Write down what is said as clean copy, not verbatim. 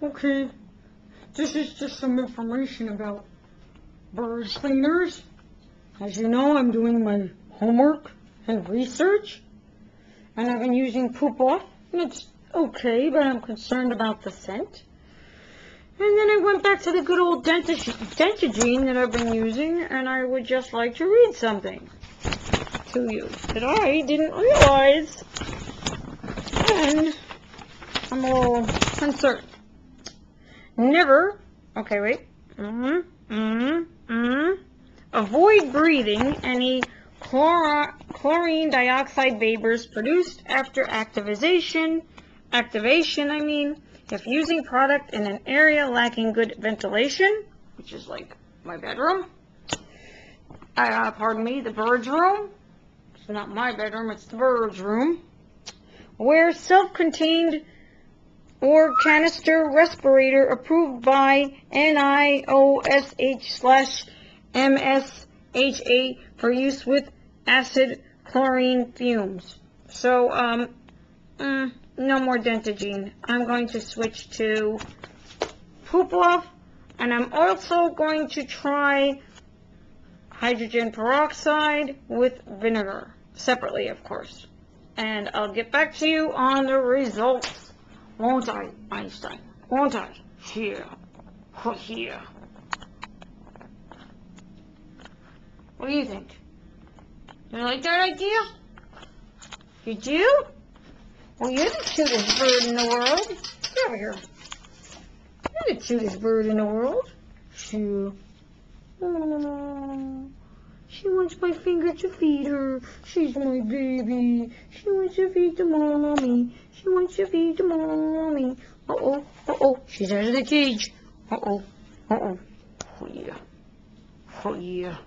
Okay, this is just some information about bird cleaners. As you know, I'm doing my homework and research, and I've been using Poop Off, and it's okay, but I'm concerned about the scent. And then I went back to the good old Dentagene that I've been using, and I would just like to read something to you that I didn't realize, and I'm a little concerned. Never, okay, wait, avoid breathing any chlorine dioxide vapors produced after activation, if using product in an area lacking good ventilation, which is like my bedroom, pardon me, the bird's room. It's not my bedroom, it's the bird's room. Where self-contained or canister respirator approved by NIOSH/MSHA for use with acid chlorine fumes. So, no more Dentagene. I'm going to switch to Poop Off, and I'm also going to try hydrogen peroxide with vinegar, separately, of course. And I'll get back to you on the results. Won't I, Einstein? Won't I? Here. Here. What do you think? You like that idea? You do? Well, you're the cutest bird in the world. Get over here. You're the cutest bird in the world. She wants my finger to feed her. She's my baby. She wants to feed the mommy. She wants to feed the mommy. Uh-oh, uh-oh. She's out of the cage. Uh-oh, uh-oh. Oh, yeah. Oh, yeah.